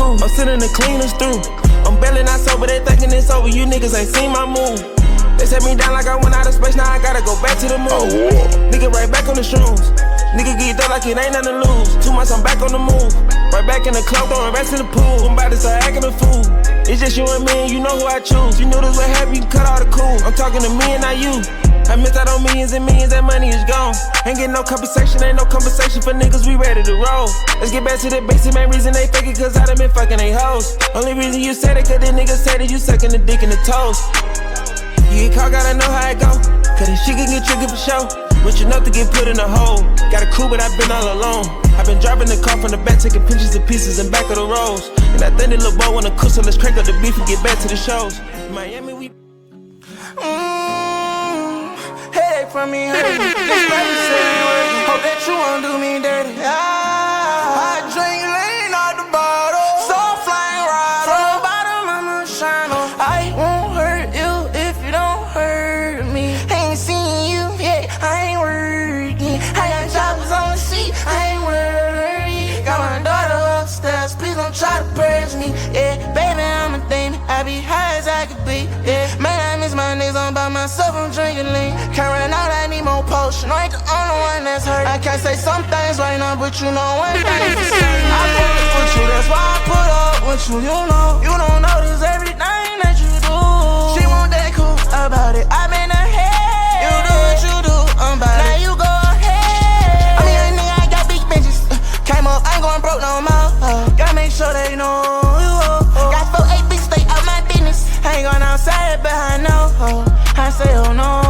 cool. I'm sitting the cleaners through. I'm barely not sober, they thinking it's over. You niggas ain't seen my move. They set me down like I went out of space, now I gotta go back to the moon. Nigga right back on the shrooms. Nigga get up like it ain't nothing to lose. 2 months, I'm back on the move. Right back in the club, throwing rats in the pool. I'm about to start acting a fool. It's just you and me, and you know who I choose. You knew this would happen, you cut all the cool. I'm talking to me and not you. I missed out on millions and millions, that money is gone. Ain't getting no compensation, ain't no compensation for niggas, we ready to roll. Let's get back to the basic, main reason they fake it, cause I done been fucking they hoes. Only reason you said it, cause the niggas said that you sucking the dick in the toes. You get caught, gotta know how it go, cause this shit can get tricky for sure. Rich enough to get put in a hole. Got a crew, but I've been all alone. I've been driving the car from the back, taking pictures of pieces in back of the roads. And I think that little boy wanna cook, so let's crank up the beef and get back to the shows. In Miami, we headache from me, hurting. This baby said it working. Hope that you won't do me dirty. I drink lean out the bottle, so flying right from the bottom, I'ma shine on. I won't hurt you if you don't hurt me. Ain't seen you yet, I ain't working. I got choppers on the seat, I ain't worried. Got my daughter upstairs, please don't try to purge me. Yeah, baby, I'm a thing, I be high as I could be. Yeah, man, I miss my niggas, I'm by myself, I'm drinking lean. Can't run out, I need more potion. I ain't the only one that's hurt. I can't say some things right now, but you know one thing for certain. I put up with you, that's why I put up with you. You don't notice everything that you do. She want that cool about it. I'm in her head. You do what you do, I'm about it. Now you go ahead. I mean, young nigga, I got big bitches. Came up, I ain't going broke no more. Gotta make sure they know you. Got 4-8 bitches, stay out my business. I ain't going outside, but I know. I say, oh no.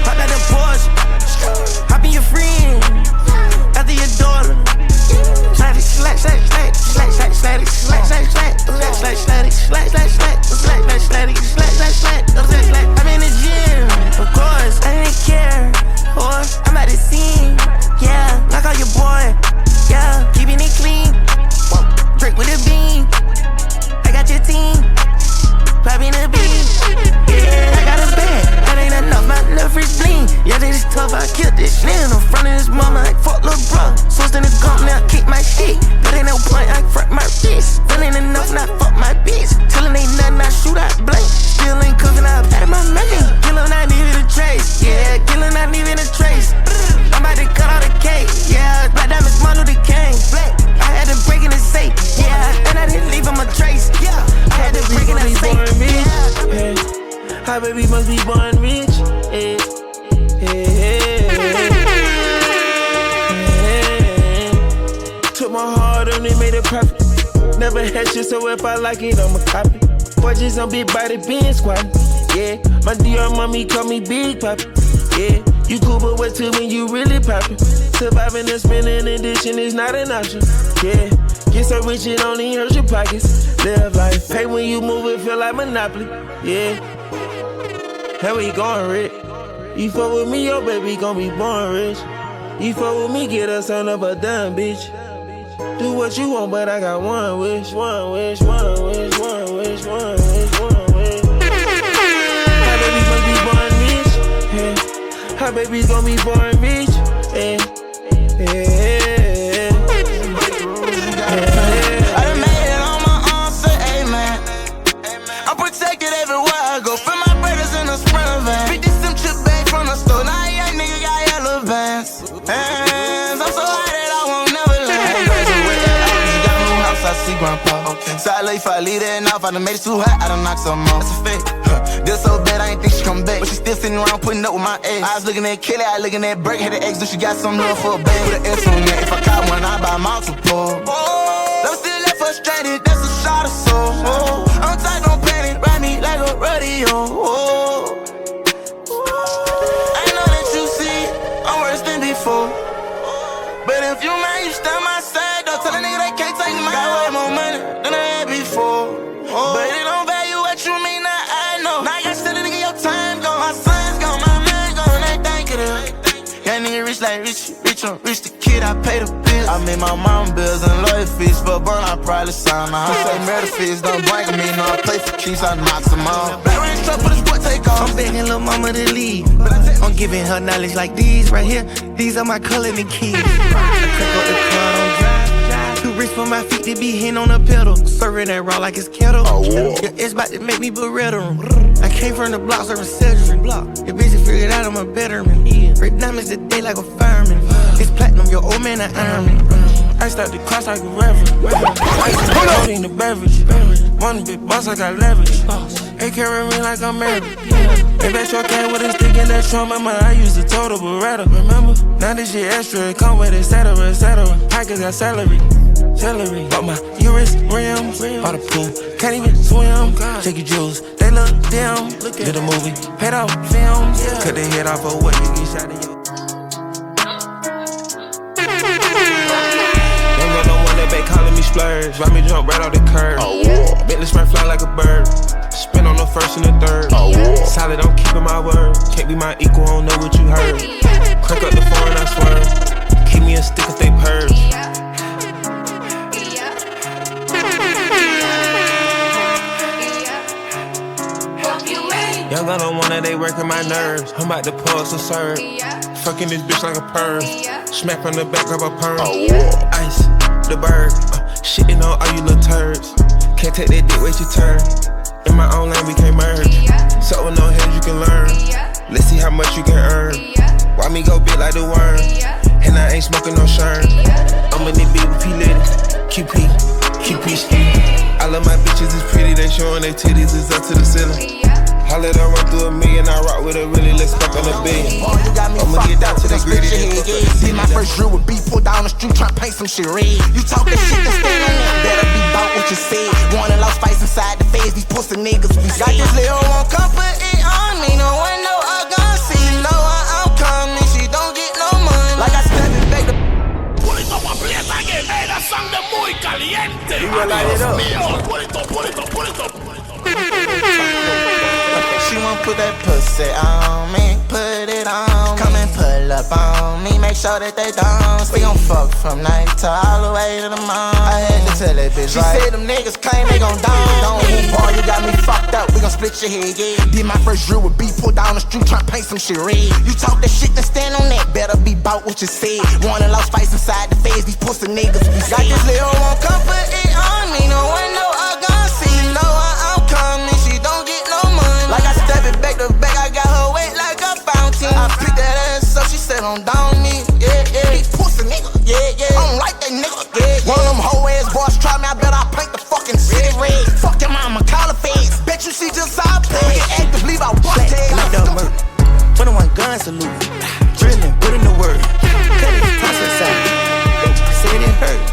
Hop out the Porsche, hop in your friend, after your daughter. I'm in the gym, of course, I didn't care. Or I'm at the scene, yeah, knock out your boy, yeah, keeping it clean. Drink with a bean, I got your team, popping a bean. Yeah, I got a bag, that ain't enough, my little free bling. Yeah, this is tough, I killed this shit in front of his mama, like fuck lil' bro. Sourced in the gump, now kick my shit. But ain't no point, I front my wrist. Feeling enough, not fuck my bitch. Tellin' ain't nothing, I shoot, I blank. Still ain't cooking, I pat my money. Killin', I need it a trace. Yeah, killin', I need it a trace. I'm about to cut all the cake. Yeah, black diamonds, Martin Luther King. I had to break in the safe. Yeah, and I didn't leave him a trace. Yeah, I had to break in the safe. Hi, baby, must be born rich. Hey, hey, hey, hey. Took my heart and they made it profit. Never had shit, so if I like it, I'ma copy. Boy, just on big body, being squatting. Yeah, my DR mommy call me Big Papi. Yeah, you cool, but wait till when you really poppin'. Surviving and spending addiction is not an option. Yeah, get so rich it only hurts your pockets. Live life, pay when you move, it feel like Monopoly. Yeah. How we going, Rick? You fuck with me, your baby gon' be born rich. You fuck with me, get us on up a dime, bitch. Do what you want, but I got one wish, one wish, one wish, one wish, one wish, one wish. How baby gon' be born rich? Yeah. How baby's gon' be born rich? Yeah. Yeah. I done made it on my own, say amen. I'm protected everywhere I go. From my brothers in the Sprinter van. 50 some chip back from the store. Now a young nigga got yellow vans. And I'm so high that I won't never land. Got a new house, I see grandpa. So I leave, I leave that enough. I done made it too hot, I done knocked some off. That's a fact. This so bad, I ain't think she come back. But she still sitting around putting up with my ex. I was looking at Kelly, I looking at Break. Had an ex, do she got some love for a bag with an S on that. If I caught one, I buy multiple. I'm still left frustrated, that's a shot of soul. I'm tight, don't panic, ride me like a rodeo. I know that you see, I'm worse than before. But if you man, you stand my side. Don't tell a nigga they can't take mine. Got way more money than I had before. But it don't value what you mean, now I know. Now I got still a nigga, your time gone. My son's gone, my man gone, they think it is. Young nigga rich rich like rich on rich. The kid, I pay the bills. I made my mom bills and lawyer fees. For a burn, I probably sign the house. Say murder fees, don't blank me. No, I play for keys, I knock them off. Black range truck for this boy take off. I'm begging little mama to leave. I'm giving her knowledge like these right here. These are my color and keys. I crack up the car, don't drive. Too rich for my feet to be hitting on a pedal. Serving that raw like it's kettle. Your ex about to make me Beretta. I came from the block, serving surgery. Your bitch figured out I'm a veteran. Red diamonds today like a fireman. It's platinum, your old man, I iron me. I start the cross like a reverend. I ain't the beverage. Money big boss, I got leverage. They carry me like I'm married. If that truck came with a stick in that trunk, mama, I used to total Beretta. Remember? Now this shit extra, it come with et cetera, et cetera. Pockets got celery. Bought my Urus rims, bought a pool, can't even swim. Check your jewels, they look dim. Did a movie, paid off films. Cut the head off of what you get shot in your. They calling me splurge, ride me jump right off the curb. Bentley sprint fly like a bird. Spin on the first and the third. Solid, I'm keeping my word. Can't be my equal, I don't know what you heard. Crack up the phone and I swerve. Keep me a stick if they purge. Young gun on one that they working my nerves. I'm about to pause to serve. Fucking this bitch like a perm. Smack on the back of a perm. Ice. The bird, shitting on all you little turds. Can't take that dick, wait your turn. In my own lane, we can't merge. So with no head, you can learn. Let's see how much you can earn. Why me go big like the worm? And I ain't smoking no shern. I'm in the beat with P-Litty. QP ski. I love my bitches, it's pretty. They showing their titties, it's up to the ceiling. I let her run through a million, I rock with her really, let's fuck on a billion. I'ma get down to the gritty. Did my first drill with beef, pull down the street, try to paint some shit red. You talk that shit, then stand on that. Better be about what you said. Won and lost fights inside the face, these pussy niggas be scared. Got this little one comfort, it on me, no one know I gon' see. You know how I'm coming, she don't get no money. Like I stepping back to pull it up and play it again. Hey, that song de muy caliente. You gonna light it up? Pull it up. She won't put that pussy on me, put it on me. Come and pull up on me, make sure that they don't. We gon' fuck from night to all the way to the morning. I had to tell that bitch, she said them niggas claim they gon' Don't boy, you got me fucked up, we gon' split your head, yeah. Did my first drill with beef, pull down the street, try to paint some shit red. You talk that shit, then stand on that, better be bout what you said. Won and lost fights inside the face, these pussy niggas be scared. Got this little one comfort, it on me, no one know I gon' see. You know how I'm coming, she don't get no money. Like I stepping back to back, I got her wet like a fountain. I picked that ass up, she said I'm down me, yeah. These pussy nigga, yeah. I don't like that nigga, yeah. One of them hoe ass boys try me, I bet I paint the fucking city red. Fuck your mama, call her face. Bet you she just saw play. We can act to believe I watch it. Like the murder. 21 gun salute. Drilling, put in the word. Cut it, toss inside. Said it hurt.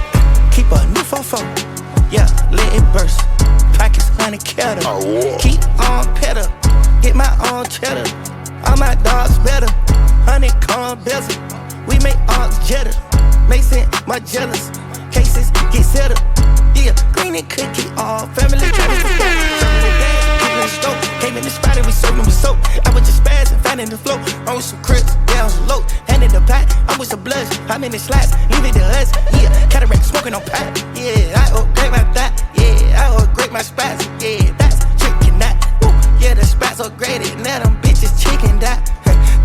Keep a new fofo. Yeah, let it burst. Pockets 100 kettle. Keep on pedal. Get my own cheddar. All my dogs better. 100 corn bezel. We make arcs jetter. Mason, my jealous. Cases get settled. Yeah, green and cookie, all family trying to stop. People in the stove, came in the spot and we soaked them with soap. I was just spazzing, finding the flow. On some crips, yeah, on some low. Handing the pot, I'm with some blush. I'm in the slots, leave it to us. Yeah, cataract smoking on pot. Yeah, I upgrade my thought. Yeah, I upgrade my spots. Yeah, that's chicken that. Yeah, the spots upgraded. Now them bitches chicken that.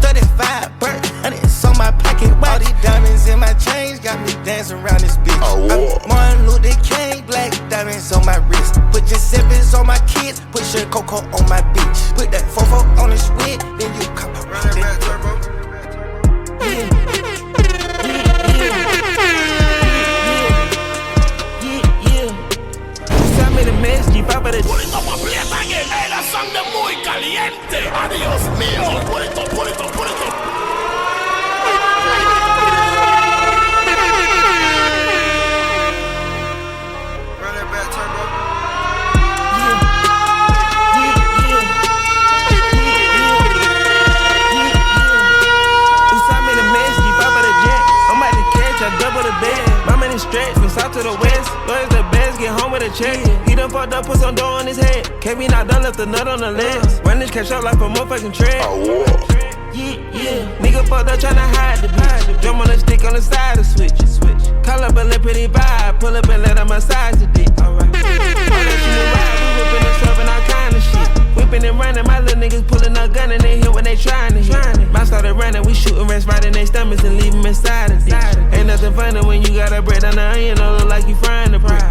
35 bird, and it's on my pocket watch. All these diamonds in my chains got me dancing around this bitch. I'm Martin Luther King, black diamonds on my wrist. Put Giuseppe's on my kids, put Sugar Coco on my bitch. Put that fofo on the squid, then you come around that turbo. Pull it up and play it again. Hey, that song de muy caliente. Adios mío. Pull it up. Run that back, turbo. Usame the mess, keep up at the jet. I'm at the catch, I double the bed. My man is stretched from south to the west. Where's the best? Get home with a check. He done fucked up, put some dough on his head. Can't be not done, left the nut on the list. Run this cash up like a motherfucking tread. Nigga fucked up tryna hide the bitch. Drum on the stick on the side of switch. Call up and let pretty vibe. Pull up and let her massage the dick. Alright. All that shit is right. We whipping and serving all kind of shit. Whipping and running. My little niggas pulling up gun and they hit when they trying to hit. Mouth started running. We shooting rats right in their stomachs and leave them inside the dick. Ain't nothing funny when you got a bread on the onion. Don't look like you frying the brick.